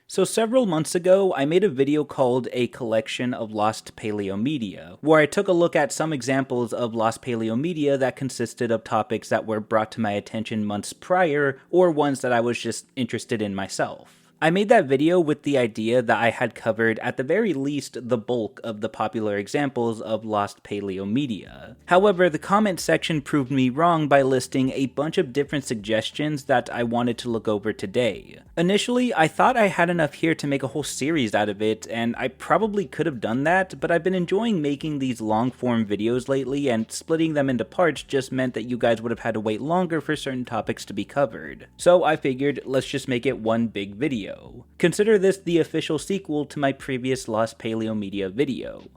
So several months ago, I made a video called A Collection of Lost Paleo Media, where I took a look at some examples of lost paleo media that consisted of topics that were brought to my attention months prior, or ones that I was just interested in myself. I made that video with the idea that I had covered at the very least the bulk of the popular examples of lost paleo media. However, the comment section proved me wrong by listing a bunch of different suggestions that I wanted to look over today. Initially, I thought I had enough here to make a whole series out of it, and I probably could have done that, but I've been enjoying making these long-form videos lately, and splitting them into parts just meant that you guys would have had to wait longer for certain topics to be covered. So I figured, let's just make it one big video. Consider this the official sequel to my previous Lost Paleo Media video.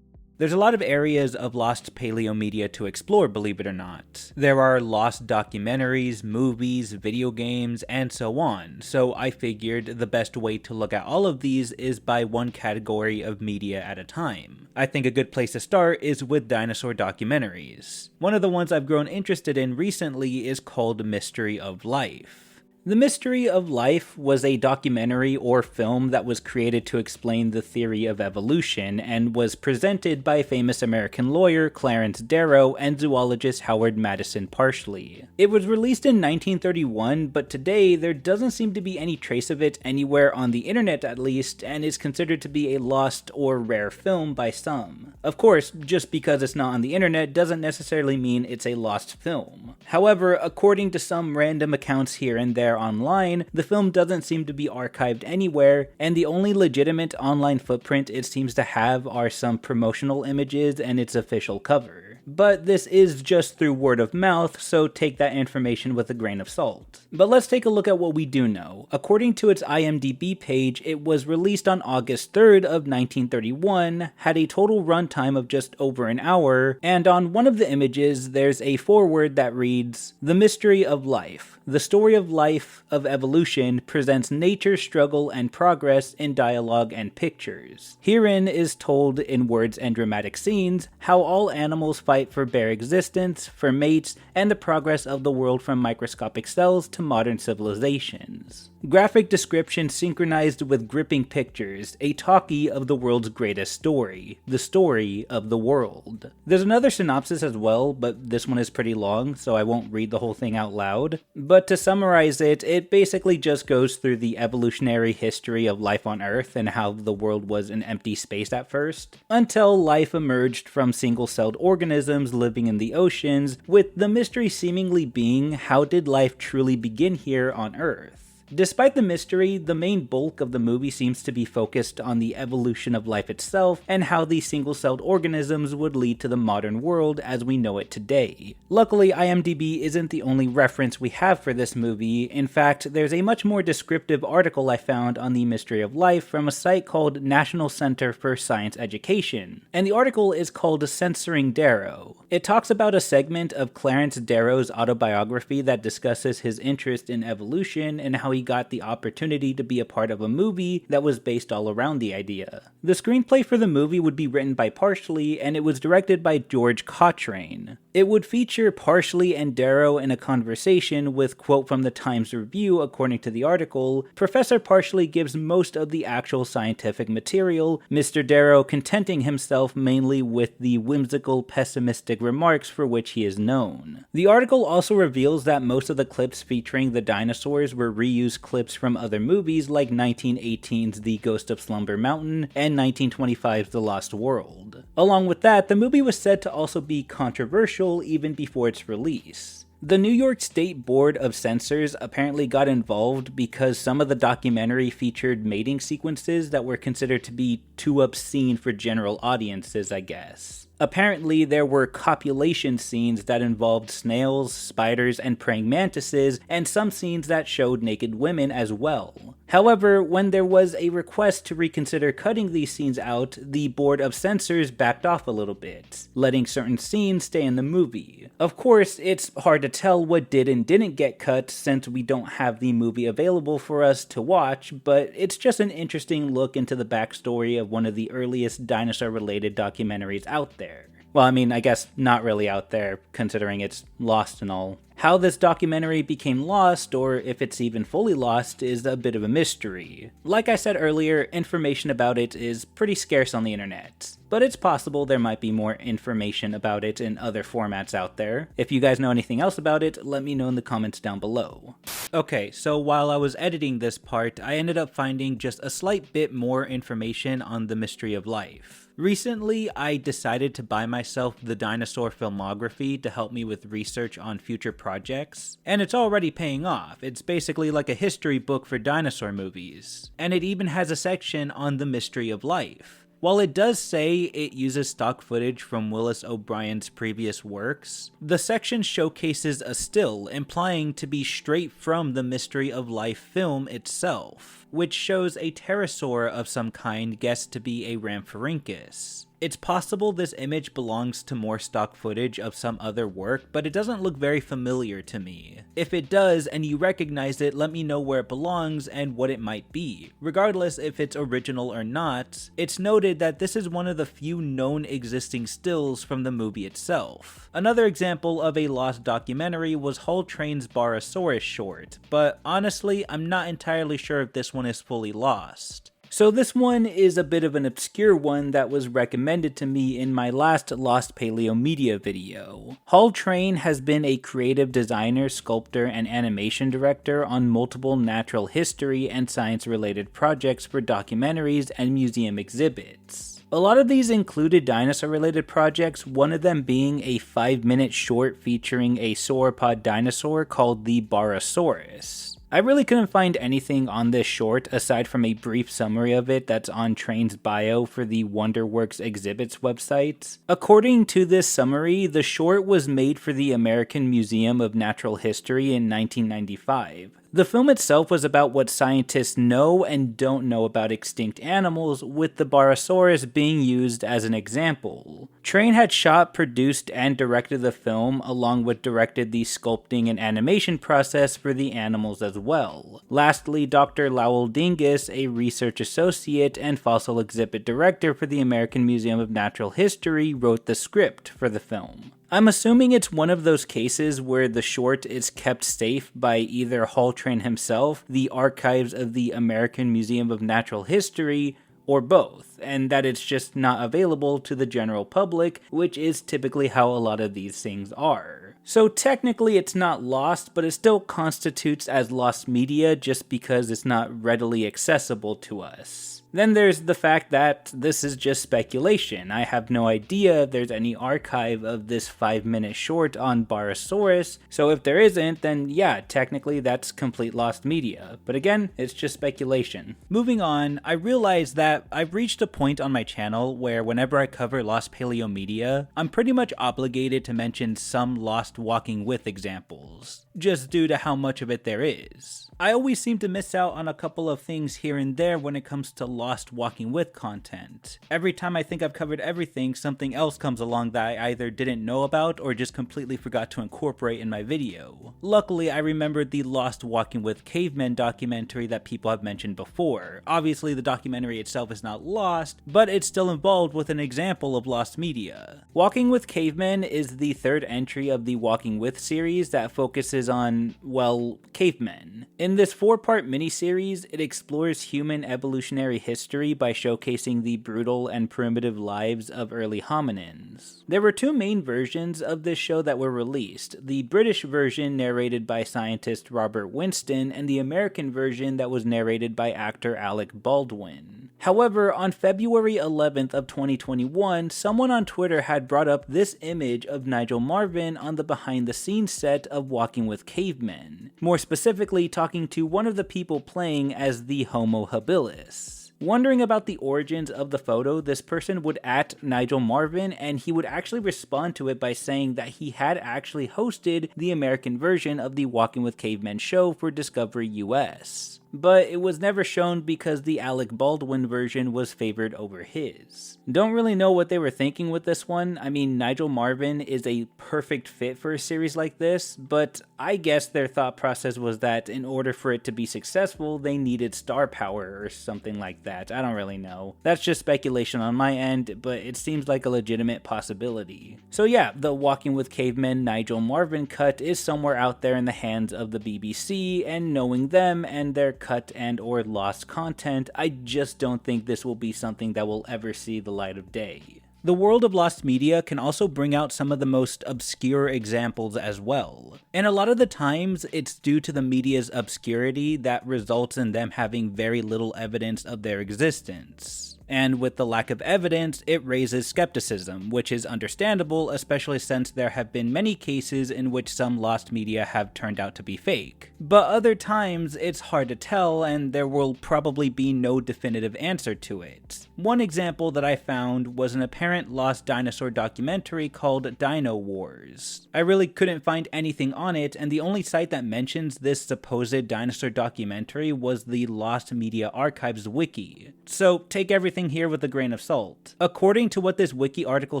There's a lot of areas of lost paleo media to explore, believe it or not. There are lost documentaries, movies, video games, and so on, so I figured the best way to look at all of these is by one category of media at a time. I think a good place to start is with dinosaur documentaries. One of the ones I've grown interested in recently is called Mystery of Life. The Mystery of Life was a documentary or film that was created to explain the theory of evolution and was presented by famous American lawyer Clarence Darrow and zoologist Howard Madison Parsley. It was released in 1931, but today there doesn't seem to be any trace of it anywhere on the internet at least, and is considered to be a lost or rare film by some. Of course, just because it's not on the internet doesn't necessarily mean it's a lost film. However, according to some random accounts here and there online, the film doesn't seem to be archived anywhere, and the only legitimate online footprint it seems to have are some promotional images and its official cover. But this is just through word of mouth, so take that information with a grain of salt. But let's take a look at what we do know. According to its IMDb page, it was released on August 3rd of 1931, had a total runtime of just over an hour, and on one of the images there's a foreword that reads, "The Mystery of Life. The story of life, of evolution, presents nature's struggle and progress in dialogue and pictures. Herein is told in words and dramatic scenes how all animals fight for bare existence, for mates, and the progress of the world from microscopic cells to modern civilizations. Graphic description synchronized with gripping pictures, a talkie of the world's greatest story, the story of the world." There's another synopsis as well, but this one is pretty long, so I won't read the whole thing out loud. But to summarize it, it basically just goes through the evolutionary history of life on Earth and how the world was an empty space at first, until life emerged from single-celled organisms living in the oceans, with the mystery seemingly being, how did life truly begin here on Earth? Despite the mystery, the main bulk of the movie seems to be focused on the evolution of life itself and how these single-celled organisms would lead to the modern world as we know it today. Luckily, IMDb isn't the only reference we have for this movie. In fact, there's a much more descriptive article I found on the Mystery of Life from a site called National Center for Science Education, and the article is called Censoring Darrow. It talks about a segment of Clarence Darrow's autobiography that discusses his interest in evolution and how he got the opportunity to be a part of a movie that was based all around the idea. The screenplay for the movie would be written by Parsley, and it was directed by George Cochrane. It would feature Parsley and Darrow in a conversation with, quote from the Times Review, according to the article, "Professor Parsley gives most of the actual scientific material, Mr. Darrow contenting himself mainly with the whimsical, pessimistic remarks for which he is known." The article also reveals that most of the clips featuring the dinosaurs were reused clips from other movies like 1918's The Ghost of Slumber Mountain and 1925's The Lost World. Along with that, the movie was said to also be controversial even before its release. The New York State Board of Censors apparently got involved because some of the documentary featured mating sequences that were considered to be too obscene for general audiences, I guess. Apparently, there were copulation scenes that involved snails, spiders, and praying mantises, and some scenes that showed naked women as well. However, when there was a request to reconsider cutting these scenes out, the Board of Censors backed off a little bit, letting certain scenes stay in the movie. Of course, it's hard to tell what did and didn't get cut since we don't have the movie available for us to watch, but it's just an interesting look into the backstory of one of the earliest dinosaur-related documentaries out there. Well, I mean, I guess not really out there, considering it's lost and all. How this documentary became lost, or if it's even fully lost, is a bit of a mystery. Like I said earlier, information about it is pretty scarce on the internet, but it's possible there might be more information about it in other formats out there. If you guys know anything else about it, let me know in the comments down below. Okay, so while I was editing this part, I ended up finding just a slight bit more information on the mystery of life. Recently, I decided to buy myself the Dinosaur filmography to help me with research on future projects, and it's already paying off. It's basically like a history book for dinosaur movies, and it even has a section on the mystery of life. While it does say it uses stock footage from Willis O'Brien's previous works, the section showcases a still, implying to be straight from the Mystery of Life film itself, which shows a pterosaur of some kind guessed to be a Rhamphorhynchus. It's possible this image belongs to more stock footage of some other work, but it doesn't look very familiar to me. If it does and you recognize it, let me know where it belongs and what it might be. Regardless if it's original or not, it's noted that this is one of the few known existing stills from the movie itself. Another example of a lost documentary was Hull Train's Barosaurus short, but honestly, I'm not entirely sure if this one is fully lost. So this one is a bit of an obscure one that was recommended to me in my last Lost Paleo Media video. Hull Train has been a creative designer, sculptor, and animation director on multiple natural history and science-related projects for documentaries and museum exhibits. A lot of these included dinosaur-related projects, one of them being a 5-minute short featuring a sauropod dinosaur called the Barosaurus. I really couldn't find anything on this short aside from a brief summary of it that's on Train's bio for the Wonderworks Exhibits website. According to this summary, the short was made for the American Museum of Natural History in 1995. The film itself was about what scientists know and don't know about extinct animals, with the Barosaurus being used as an example. Train had shot, produced, and directed the film, along with directed the sculpting and animation process for the animals as well. Lastly, Dr. Lowell Dingus, a research associate and fossil exhibit director for the American Museum of Natural History, wrote the script for the film. I'm assuming it's one of those cases where the short is kept safe by either Hull Train himself, the archives of the American Museum of Natural History, or both, and that it's just not available to the general public, which is typically how a lot of these things are. So technically it's not lost, but it still constitutes as lost media just because it's not readily accessible to us. Then there's the fact that this is just speculation. I have no idea if there's any archive of this 5-minute short on Barosaurus, so if there isn't, then yeah, technically that's complete lost media. But again, it's just speculation. Moving on, I realized that I've reached a point on my channel where whenever I cover Lost Paleo media, I'm pretty much obligated to mention some Lost Walking With examples, just due to how much of it there is. I always seem to miss out on a couple of things here and there when it comes to Lost Walking With content. Every time I think I've covered everything, something else comes along that I either didn't know about or just completely forgot to incorporate in my video. Luckily, I remembered the Lost Walking With Cavemen documentary that people have mentioned before. Obviously, the documentary itself is not lost, but it's still involved with an example of lost media. Walking With Cavemen is the third entry of the Walking With series that focuses on, well, cavemen. In this 4-part miniseries, it explores human evolutionary history by showcasing the brutal and primitive lives of early hominins. There were 2 main versions of this show that were released, the British version narrated by scientist Robert Winston and the American version that was narrated by actor Alec Baldwin. However, on February 11th of 2021, someone on Twitter had brought up this image of Nigel Marven on the behind-the-scenes set of Walking with Cavemen, more specifically talking to one of the people playing as the Homo habilis. Wondering about the origins of the photo, this person would @Nigel Marven, and he would actually respond to it by saying that he had actually hosted the American version of the Walking with Cavemen show for Discovery US. but it was never shown because the Alec Baldwin version was favored over his. Don't really know what they were thinking with this one. I mean, Nigel Marven is a perfect fit for a series like this, but I guess their thought process was that in order for it to be successful, they needed star power or something like that. I don't really know. That's just speculation on my end, but it seems like a legitimate possibility. So yeah, the Walking with Cavemen Nigel Marven cut is somewhere out there in the hands of the BBC, and knowing them and their cut and or lost content, I just don't think this will be something that will ever see the light of day. The world of lost media can also bring out some of the most obscure examples as well. And a lot of the times, it's due to the media's obscurity that results in them having very little evidence of their existence. And with the lack of evidence, it raises skepticism, which is understandable, especially since there have been many cases in which some lost media have turned out to be fake. But other times, it's hard to tell, and there will probably be no definitive answer to it. One example that I found was an apparent lost dinosaur documentary called Dino Wars. I really couldn't find anything on it, and the only site that mentions this supposed dinosaur documentary was the Lost Media Archives wiki. So take everything here with a grain of salt. According to what this wiki article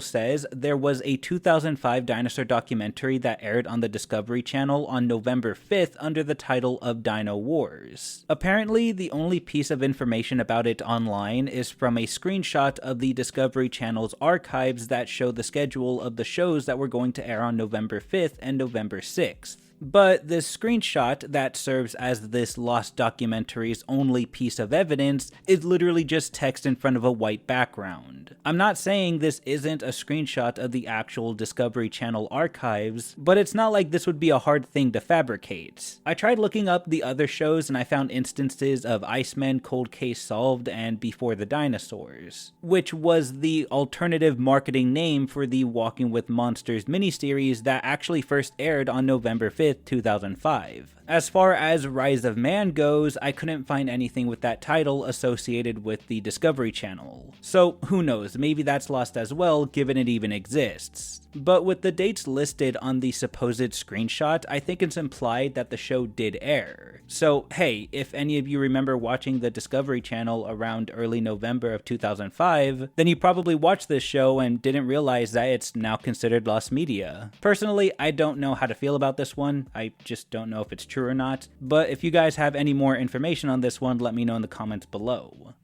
says, there was a 2005 dinosaur documentary that aired on the Discovery Channel on November 5th under the title of Dino Wars. Apparently, the only piece of information about it online is from a screenshot of the Discovery Channel's archives that show the schedule of the shows that were going to air on November 5th and November 6th. But this screenshot that serves as this lost documentary's only piece of evidence is literally just text in front of a white background. I'm not saying this isn't a screenshot of the actual Discovery Channel archives, but it's not like this would be a hard thing to fabricate. I tried looking up the other shows and I found instances of Iceman, Cold Case Solved, and Before the Dinosaurs, which was the alternative marketing name for the Walking with Monsters miniseries that actually first aired on November 5th, 2005. As far as Rise of Man goes, I couldn't find anything with that title associated with the Discovery Channel. So who knows, maybe that's lost as well, given it even exists. But with the dates listed on the supposed screenshot, I think it's implied that the show did air. So hey, if any of you remember watching the Discovery Channel around early November of 2005, then you probably watched this show and didn't realize that it's now considered lost media. Personally, I don't know how to feel about this one. I just don't know if it's true or not. But if you guys have any more information on this one, let me know in the comments below.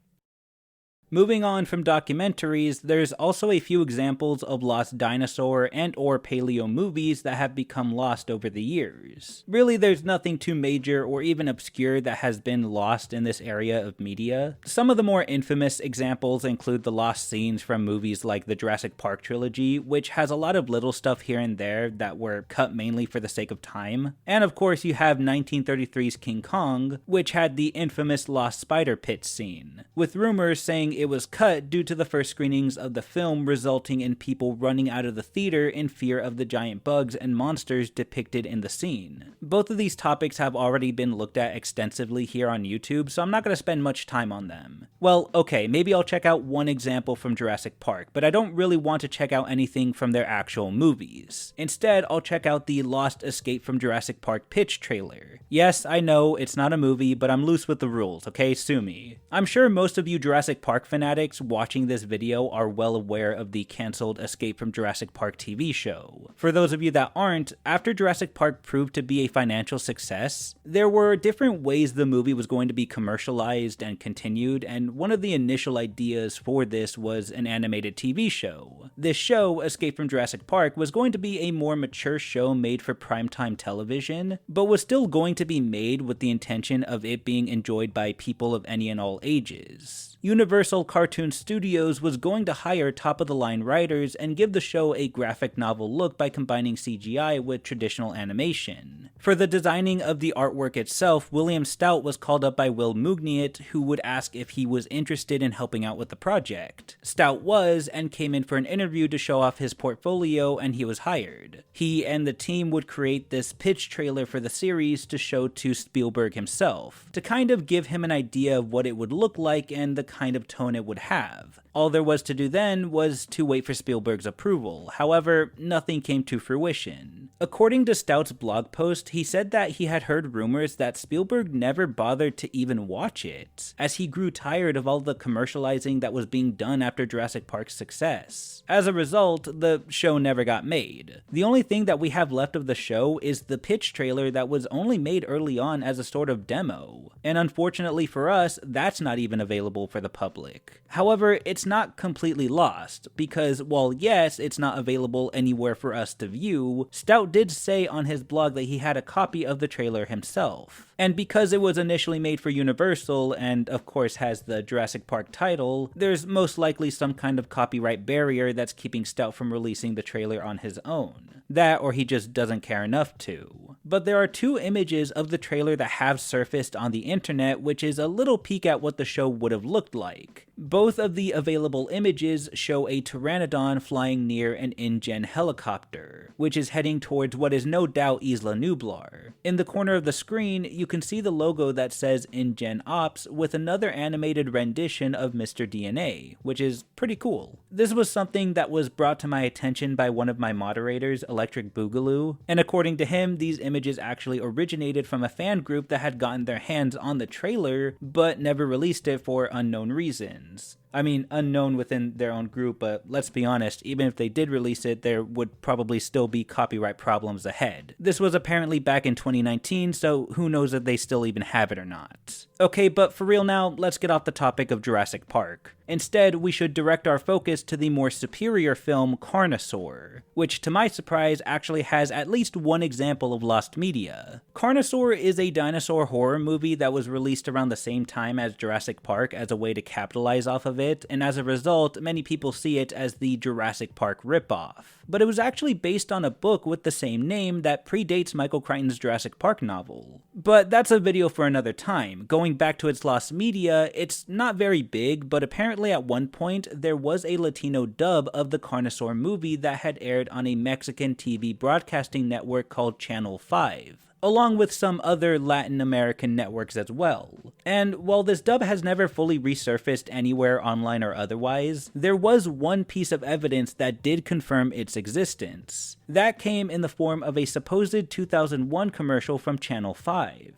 Moving on from documentaries, there's also a few examples of lost dinosaur and or paleo movies that have become lost over the years. Really, there's nothing too major or even obscure that has been lost in this area of media. Some of the more infamous examples include the lost scenes from movies like the Jurassic Park trilogy, which has a lot of little stuff here and there that were cut mainly for the sake of time. And of course you have 1933's King Kong, which had the infamous lost spider pit scene, with rumors saying it was cut due to the first screenings of the film resulting in people running out of the theater in fear of the giant bugs and monsters depicted in the scene. Both of these topics have already been looked at extensively here on YouTube, so I'm not going to spend much time on them. Well, okay, maybe I'll check out one example from Jurassic Park, but I don't really want to check out anything from their actual movies. Instead, I'll check out the Lost Escape from Jurassic Park pitch trailer. Yes, I know, it's not a movie, but I'm loose with the rules, okay? Sue me. I'm sure most of you Jurassic Park fanatics watching this video are well aware of the cancelled Escape from Jurassic Park TV show. For those of you that aren't, after Jurassic Park proved to be a financial success, there were different ways the movie was going to be commercialized and continued, and one of the initial ideas for this was an animated TV show. This show, Escape from Jurassic Park, was going to be a more mature show made for primetime television, but was still going to be made with the intention of it being enjoyed by people of any and all ages. Universal Cartoon Studios was going to hire top-of-the-line writers and give the show a graphic novel look by combining CGI with traditional animation. For the designing of the artwork itself, William Stout was called up by Will Mugniet, who would ask if he was interested in helping out with the project. Stout was, and came in for an interview to show off his portfolio, and he was hired. He and the team would create this pitch trailer for the series to show to Spielberg himself, to kind of give him an idea of what it would look like and the kind of tone it would have. All there was to do then was to wait for Spielberg's approval. However, nothing came to fruition. According to Stout's blog post, he said that he had heard rumors that Spielberg never bothered to even watch it, as he grew tired of all the commercializing that was being done after Jurassic Park's success. As a result, the show never got made. The only thing that we have left of the show is the pitch trailer that was only made early on as a sort of demo, and unfortunately for us, that's not even available for the public. However, it's not completely lost, because while yes, it's not available anywhere for us to view, Stout did say on his blog that he had a copy of the trailer himself. And because it was initially made for Universal and of course has the Jurassic Park title, there's most likely some kind of copyright barrier that's keeping Stout from releasing the trailer on his own. That or he just doesn't care enough to. But there are two images of the trailer that have surfaced on the internet, which is a little peek at what the show would have looked like. Both of the available images show a pteranodon flying near an InGen helicopter, which is heading towards what is no doubt Isla Nublar. In the corner of the screen, you can see the logo that says InGen Ops with another animated rendition of Mr. DNA, which is pretty cool. This was something that was brought to my attention by one of my moderators, Electric Boogaloo, and according to him, these images actually originated from a fan group that had gotten their hands on the trailer, but never released it for unknown reasons. I mean, unknown within their own group, but let's be honest, even if they did release it, there would probably still be copyright problems ahead. This was apparently back in 2019, so who knows if they still even have it or not. Okay, but for real now, let's get off the topic of Jurassic Park. Instead, we should direct our focus to the more superior film Carnosaur, which to my surprise actually has at least one example of lost media. Carnosaur is a dinosaur horror movie that was released around the same time as Jurassic Park as a way to capitalize off of it, and as a result, many people see it as the Jurassic Park ripoff. But it was actually based on a book with the same name that predates Michael Crichton's Jurassic Park novel. But that's a video for another time. Going back to its lost media, it's not very big, but apparently at one point there was a Latino dub of the Carnosaur movie that had aired on a Mexican TV broadcasting network called Channel 5. Along with some other Latin American networks as well. And while this dub has never fully resurfaced anywhere online or otherwise, there was one piece of evidence that did confirm its existence. That came in the form of a supposed 2001 commercial from Channel 5.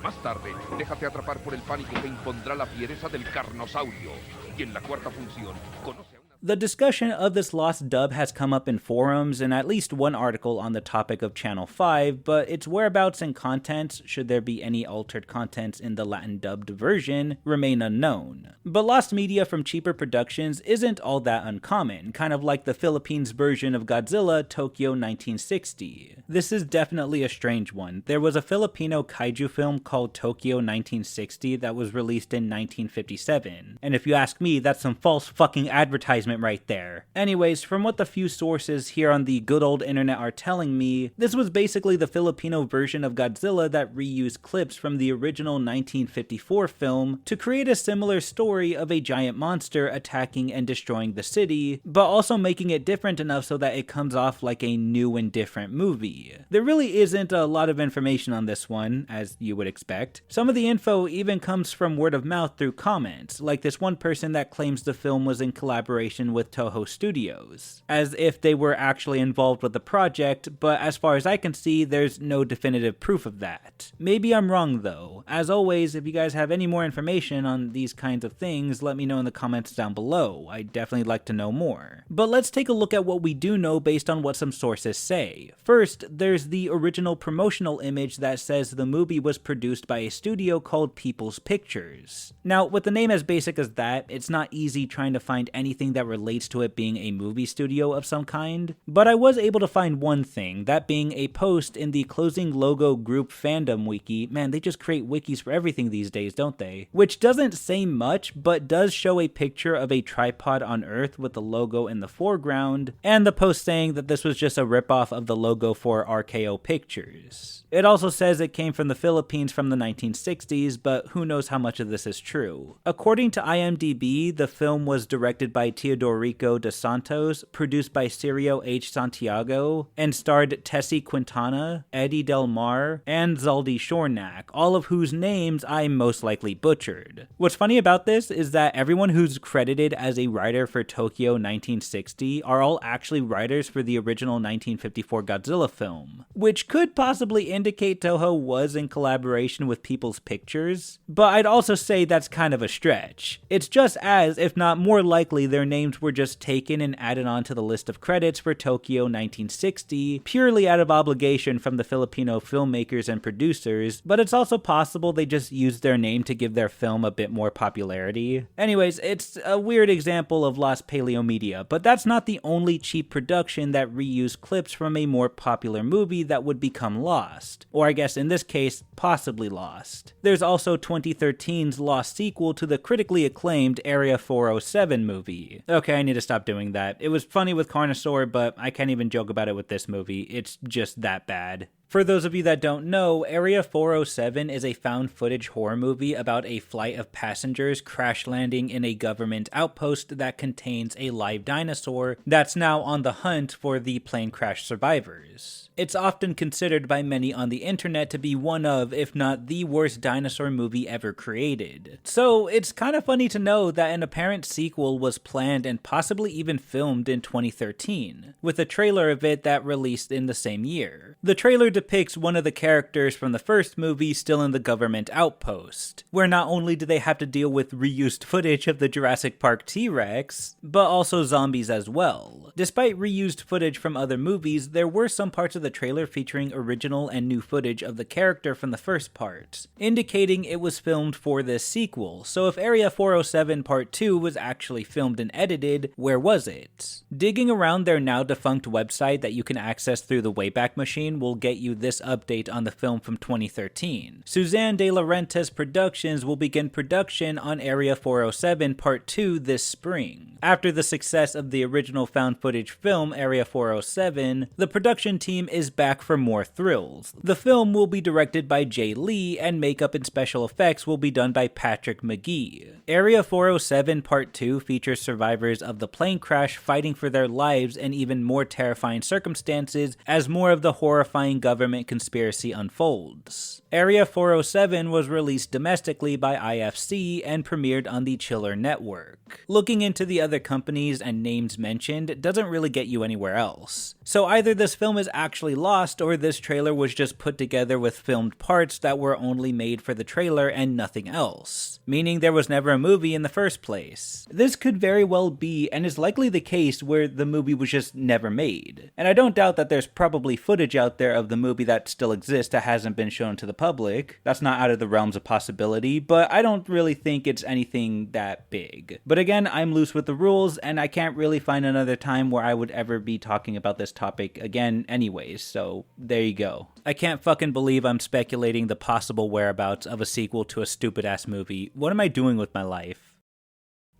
Más tarde, déjate atrapar por el pánico que impondrá la fiereza del carnosaurio. Y en la cuarta función, conoce a una... The discussion of this lost dub has come up in forums and at least one article on the topic of Channel 5, but its whereabouts and contents, should there be any altered contents in the Latin dubbed version, remain unknown. But lost media from cheaper productions isn't all that uncommon, kind of like the Philippines version of Godzilla, Tokyo 1960. This is definitely a strange one. There was a Filipino kaiju film called Tokyo 1960 that was released in 1957, and if you ask me, that's some false fucking advertisement right there. Anyways, from what the few sources here on the good old internet are telling me, this was basically the Filipino version of Godzilla that reused clips from the original 1954 film to create a similar story of a giant monster attacking and destroying the city, but also making it different enough so that it comes off like a new and different movie. There really isn't a lot of information on this one, as you would expect. Some of the info even comes from word of mouth through comments, like this one person that claims the film was in collaboration with Toho Studios, as if they were actually involved with the project, but as far as I can see, there's no definitive proof of that. Maybe I'm wrong though. As always, if you guys have any more information on these kinds of things, let me know in the comments down below. I'd definitely like to know more. But let's take a look at what we do know based on what some sources say. First, there's the original promotional image that says the movie was produced by a studio called People's Pictures. Now, with the name as basic as that, it's not easy trying to find anything that relates to it being a movie studio of some kind, but I was able to find one thing, that being a post in the Closing Logo Group fandom wiki. Man, they just create wikis for everything these days, don't they? Which doesn't say much, but does show a picture of a tripod on Earth with the logo in the foreground, and the post saying that this was just a ripoff of the logo for RKO Pictures. It also says it came from the Philippines from the 1960s, but who knows how much of this is true. According to IMDb, the film was directed by Theodore Teodorico dos Santos, produced by Cirio H. Santiago, and starred Tessie Quintana, Eddie Del Mar, and Zaldi Shornak, all of whose names I most likely butchered. What's funny about this is that everyone who's credited as a writer for Tokyo 1960 are all actually writers for the original 1954 Godzilla film, which could possibly indicate Toho was in collaboration with People's Pictures, but I'd also say that's kind of a stretch. It's just as, if not more likely, their names were just taken and added onto the list of credits for Tokyo 1960, purely out of obligation from the Filipino filmmakers and producers, but it's also possible they just used their name to give their film a bit more popularity. Anyways, it's a weird example of Lost Paleo media, but that's not the only cheap production that reused clips from a more popular movie that would become lost, or I guess in this case, possibly lost. There's also 2013's Lost sequel to the critically acclaimed Area 407 movie. Okay, I need to stop doing that. It was funny with Carnosaur, but I can't even joke about it with this movie. It's just that bad. For those of you that don't know, Area 407 is a found footage horror movie about a flight of passengers crash landing in a government outpost that contains a live dinosaur that's now on the hunt for the plane crash survivors. It's often considered by many on the internet to be one of, if not the worst dinosaur movie ever created. So it's kind of funny to know that an apparent sequel was planned and possibly even filmed in 2013, with a trailer of it that released in the same year. The trailer depicts one of the characters from the first movie still in the government outpost, where not only do they have to deal with reused footage of the Jurassic Park T-Rex, but also zombies as well. Despite reused footage from other movies, there were some parts of the trailer featuring original and new footage of the character from the first part, indicating it was filmed for this sequel. So if Area 407 Part 2 was actually filmed and edited, where was it? Digging around their now defunct website that you can access through the Wayback Machine will get you this update on the film from 2013. Suzanne De Laurentiis Productions will begin production on Area 407 Part 2 this spring. After the success of the original found footage film Area 407, the production team is back for more thrills. The film will be directed by Jay Lee, and makeup and special effects will be done by Patrick McGee. Area 407 Part 2 features survivors of the plane crash fighting for their lives in even more terrifying circumstances as more of the horrifying government conspiracy unfolds. Area 407 was released domestically by IFC and premiered on the Chiller Network. Looking into the other companies and names mentioned doesn't really get you anywhere else. So either this film is actually lost, or this trailer was just put together with filmed parts that were only made for the trailer and nothing else, meaning there was never a movie in the first place. This could very well be, and is likely the case, where the movie was just never made. And I don't doubt that there's probably footage out there of the movie that still exists that hasn't been shown to the public. That's not out of the realms of possibility, but I don't really think it's anything that big. But again, I'm loose with the rules, and I can't really find another time where I would ever be talking about this topic again anyways, so there you go. I can't fucking believe I'm speculating the possible whereabouts of a sequel to a stupid-ass movie. What am I doing with my life?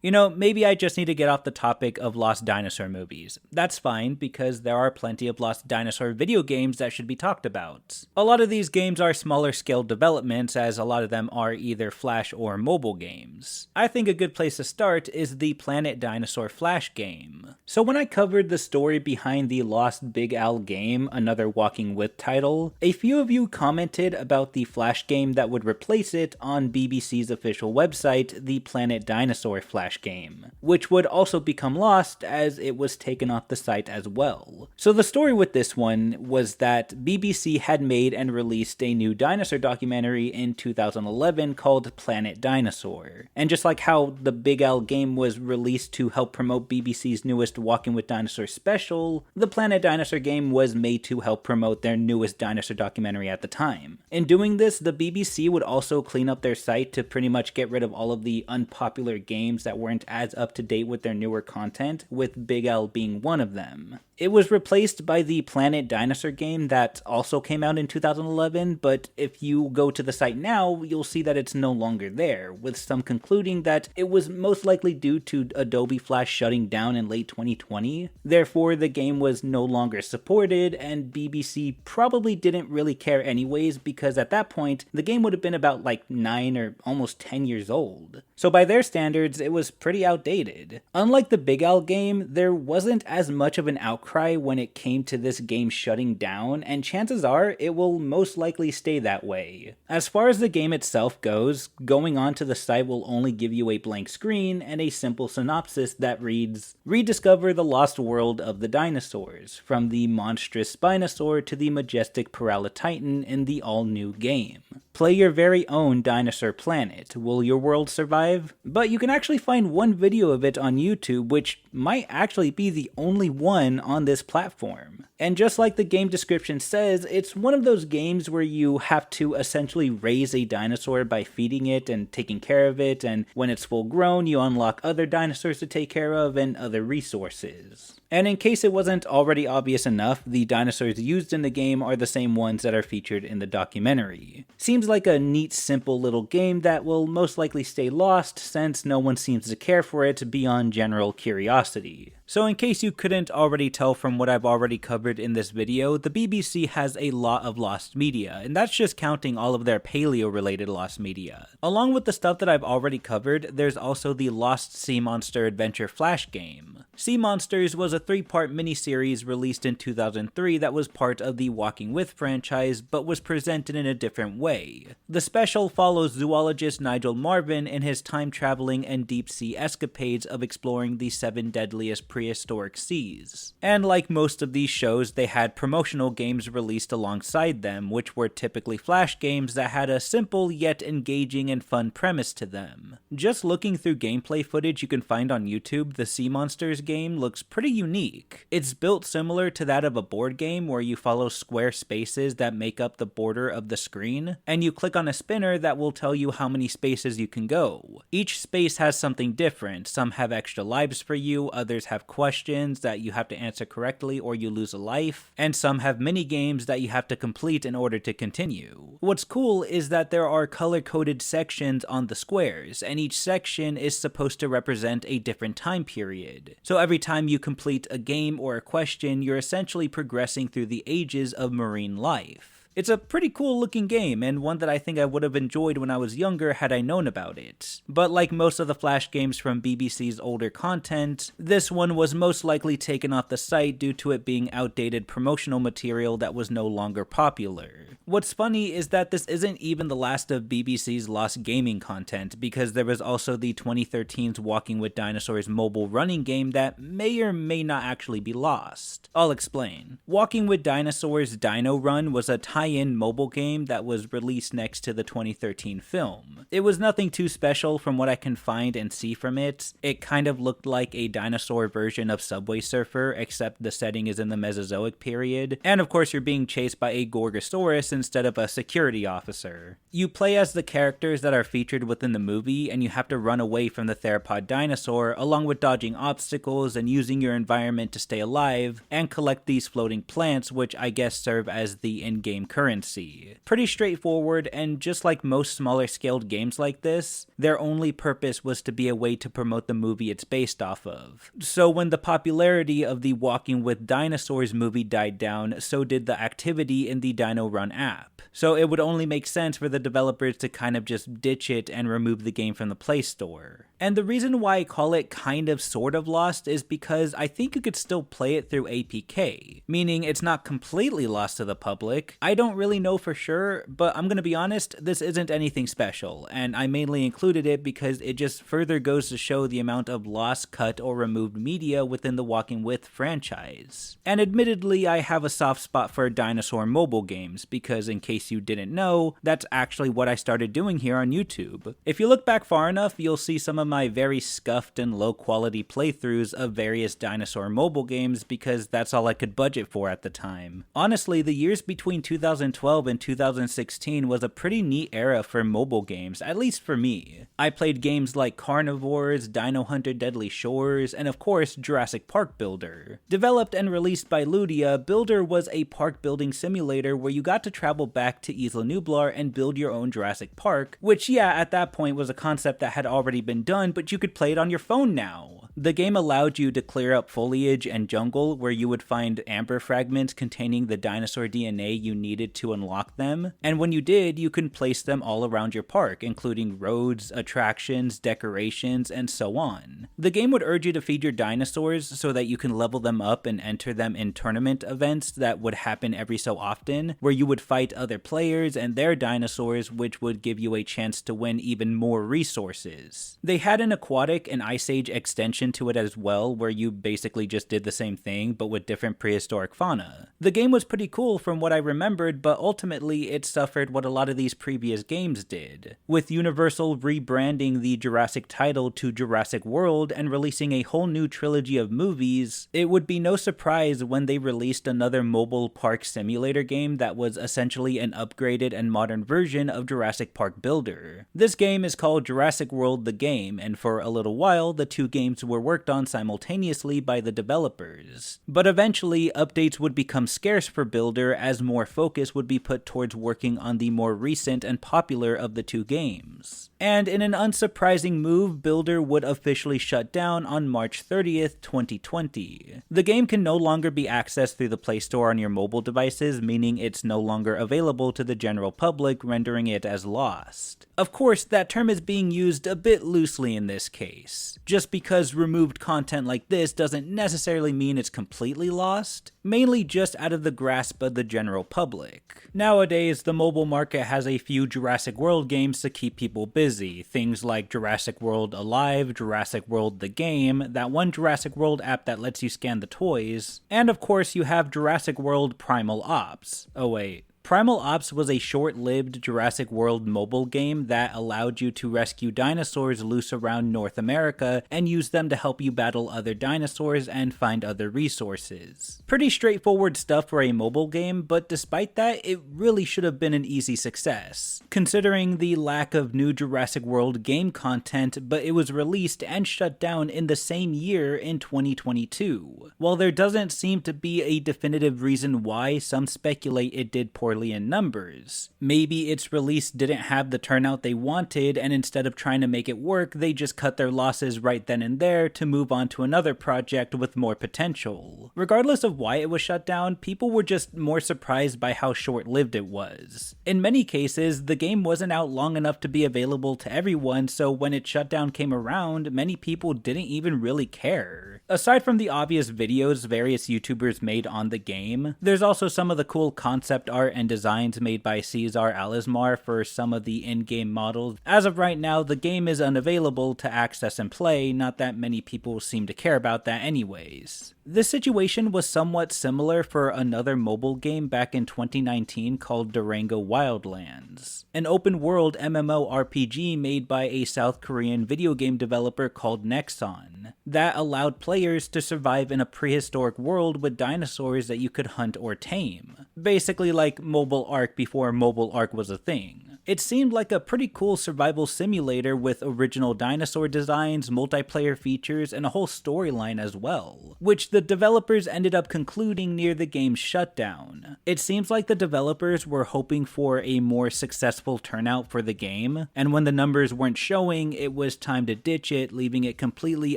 You know, maybe I just need to get off the topic of lost dinosaur movies. That's fine, because there are plenty of lost dinosaur video games that should be talked about. A lot of these games are smaller scale developments, as a lot of them are either Flash or mobile games. I think a good place to start is the Planet Dinosaur Flash game. So when I covered the story behind the Lost Big Al game, another Walking With title, a few of you commented about the Flash game that would replace it on BBC's official website, the Planet Dinosaur Flash game, which would also become lost as it was taken off the site as well. So the story with this one was that BBC had made and released a new dinosaur documentary in 2011 called Planet Dinosaur. And just like how the Big Al game was released to help promote BBC's newest Walking with Dinosaurs special, the Planet Dinosaur game was made to help promote their newest dinosaur documentary at the time. In doing this, the BBC would also clean up their site to pretty much get rid of all of the unpopular games that weren't as up to date with their newer content, with Big Al being one of them. It was replaced by the Planet Dinosaur game that also came out in 2011, but if you go to the site now, you'll see that it's no longer there, with some concluding that it was most likely due to Adobe Flash shutting down in late 2020. Therefore, the game was no longer supported, and BBC probably didn't really care anyways, because at that point, the game would have been about like 9 or almost 10 years old. So by their standards, it was pretty outdated. Unlike the Big Al game, there wasn't as much of an outcry when it came to this game shutting down, and chances are it will most likely stay that way. As far as the game itself goes, going onto the site will only give you a blank screen and a simple synopsis that reads, "Rediscover the lost world of the dinosaurs, from the monstrous Spinosaur to the majestic Paralititan in the all-new game. Play your very own dinosaur planet. Will your world survive?" But you can actually find one video of it on YouTube, which might actually be the only one on this platform. And just like the game description says, it's one of those games where you have to essentially raise a dinosaur by feeding it and taking care of it, and when it's full grown, you unlock other dinosaurs to take care of and other resources. And in case it wasn't already obvious enough, the dinosaurs used in the game are the same ones that are featured in the documentary. Seems like a neat, simple little game that will most likely stay lost since no one seems to care for it beyond general curiosity. So in case you couldn't already tell from what I've already covered in this video, the BBC has a lot of lost media, and that's just counting all of their Paleo-related lost media. Along with the stuff that I've already covered, there's also the Lost Sea Monster Adventure Flash game. Sea Monsters was a 3-part miniseries released in 2003 that was part of the Walking With franchise, but was presented in a different way. The special follows zoologist Nigel Marven in his time-traveling and deep-sea escapades of exploring the 7 deadliest prehistoric seas. And like most of these shows, they had promotional games released alongside them, which were typically Flash games that had a simple yet engaging and fun premise to them. Just looking through gameplay footage you can find on YouTube, the Sea Monsters game looks pretty unique. It's built similar to that of a board game where you follow square spaces that make up the border of the screen, and you click on a spinner that will tell you how many spaces you can go. Each space has something different. Some have extra lives for you, others have questions that you have to answer correctly or you lose a life, and some have mini games that you have to complete in order to continue. What's cool is that there are color-coded sections on the squares, and each section is supposed to represent a different time period. So every time you complete a game or a question, you're essentially progressing through the ages of marine life. It's a pretty cool looking game, and one that I think I would have enjoyed when I was younger had I known about it. But like most of the Flash games from BBC's older content, this one was most likely taken off the site due to it being outdated promotional material that was no longer popular. What's funny is that this isn't even the last of BBC's lost gaming content, because there was also the 2013's Walking with Dinosaurs mobile running game that may or may not actually be lost. I'll explain. Walking with Dinosaurs Dino Run was a tie-in mobile game that was released next to the 2013 film. It was nothing too special from what I can find and see from it. It kind of looked like a dinosaur version of Subway Surfer, except the setting is in the Mesozoic period, and of course you're being chased by a Gorgosaurus instead of a security officer. You play as the characters that are featured within the movie, and you have to run away from the theropod dinosaur, along with dodging obstacles and using your environment to stay alive, and collect these floating plants, which I guess serve as the in-game currency. Pretty straightforward, and just like most smaller scaled games like this, their only purpose was to be a way to promote the movie it's based off of. So when the popularity of the Walking with Dinosaurs movie died down, so did the activity in the Dino Run app. So it would only make sense for the developers to kind of just ditch it and remove the game from the Play Store. And the reason why I call it kind of sort of lost is because I think you could still play it through APK, meaning it's not completely lost to the public. I don't really know for sure, but I'm gonna be honest, this isn't anything special, and I mainly included it because it just further goes to show the amount of lost, cut, or removed media within the Walking With franchise. And admittedly, I have a soft spot for dinosaur mobile games, because in case you didn't know, that's actually what I started doing here on YouTube. If you look back far enough, you'll see some of my very scuffed and low quality playthroughs of various dinosaur mobile games because that's all I could budget for at the time. Honestly, the years between 2012 and 2016 was a pretty neat era for mobile games, at least for me. I played games like Carnivores, Dino Hunter Deadly Shores, and of course Jurassic Park Builder. Developed and released by Ludia, Builder was a park building simulator where you got to travel back to Isla Nublar and build your own Jurassic Park, which yeah, at that point was a concept that had already been done, but you could play it on your phone now. The game allowed you to clear up foliage and jungle where you would find amber fragments containing the dinosaur DNA you needed to unlock them, and when you did, you could place them all around your park, including roads, attractions, decorations, and so on. The game would urge you to feed your dinosaurs so that you can level them up and enter them in tournament events that would happen every so often, where you would fight other players and their dinosaurs, which would give you a chance to win even more resources. They had an aquatic and ice age extension to it as well, where you basically just did the same thing but with different prehistoric fauna. The game was pretty cool from what I remembered, but ultimately it suffered what a lot of these previous games did, with Universal rebranding the Jurassic title to Jurassic World and releasing a whole new trilogy of movies. It would be no surprise when they released another mobile park simulator game that was essentially an upgraded and modern version of Jurassic Park Builder. This game is called Jurassic World the Game, and for a little while the two games were worked on simultaneously by the developers. But eventually updates would become scarce for Builder as more focus would be put towards working on the more recent and popular of the two games. And in an unsurprising move, Builder would officially shut down on March 30th, 2020. The game can no longer be accessed through the Play Store on your mobile devices, meaning it's no longer available to the general public, rendering it as lost. Of course, that term is being used a bit loosely in this case. Just because removed content like this doesn't necessarily mean it's completely lost, mainly just out of the grasp of the general public. Nowadays, the mobile market has a few Jurassic World games to keep people busy, things like Jurassic World Alive, Jurassic World the Game, that one Jurassic World app that lets you scan the toys, and of course you have Jurassic World Primal Ops. Oh wait. Primal Ops was a short-lived Jurassic World mobile game that allowed you to rescue dinosaurs loose around North America and use them to help you battle other dinosaurs and find other resources. Pretty straightforward stuff for a mobile game, but despite that, it really should have been an easy success, considering the lack of new Jurassic World game content, but it was released and shut down in the same year in 2022. While there doesn't seem to be a definitive reason why, some speculate it did poorly in numbers. Maybe its release didn't have the turnout they wanted, and instead of trying to make it work, they just cut their losses right then and there to move on to another project with more potential. Regardless of why it was shut down, people were just more surprised by how short-lived it was. In many cases, the game wasn't out long enough to be available to everyone, so when its shutdown came around, many people didn't even really care. Aside from the obvious videos various YouTubers made on the game, there's also some of the cool concept art and designs made by Cesar Alismar for some of the in-game models. As of right now, the game is unavailable to access and play, not that many people seem to care about that anyways. This situation was somewhat similar for another mobile game back in 2019 called Durango Wildlands, an open-world MMORPG made by a South Korean video game developer called Nexon, that allowed players to survive in a prehistoric world with dinosaurs that you could hunt or tame. Basically like Mobile Ark before Mobile Ark was a thing. It seemed like a pretty cool survival simulator with original dinosaur designs, multiplayer features, and a whole storyline as well, which the developers ended up concluding near the game's shutdown. It seems like the developers were hoping for a more successful turnout for the game, and when the numbers weren't showing, it was time to ditch it, leaving it completely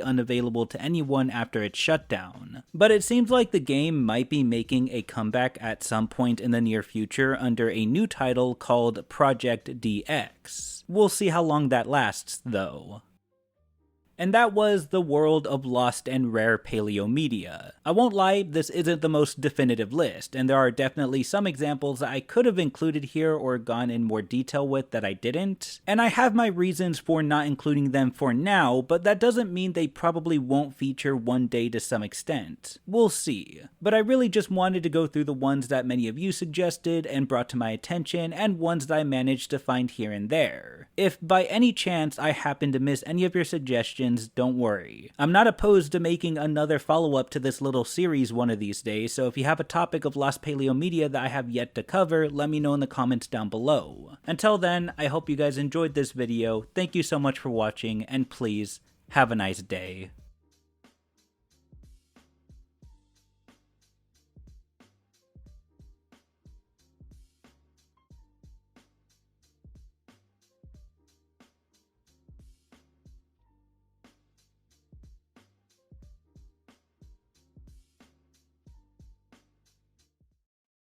unavailable to anyone after its shutdown. But it seems like the game might be making a comeback at some point in the near future under a new title called Project DX. We'll see how long that lasts, though. And that was the world of lost and rare paleo media. I won't lie, this isn't the most definitive list, and there are definitely some examples that I could have included here or gone in more detail with that I didn't, and I have my reasons for not including them for now, but that doesn't mean they probably won't feature one day to some extent. We'll see. But I really just wanted to go through the ones that many of you suggested and brought to my attention, and ones that I managed to find here and there. If by any chance I happen to miss any of your suggestions, don't worry. I'm not opposed to making another follow-up to this little series one of these days, so if you have a topic of lost paleo media that I have yet to cover, let me know in the comments down below. Until then, I hope you guys enjoyed this video, thank you so much for watching, and please, have a nice day.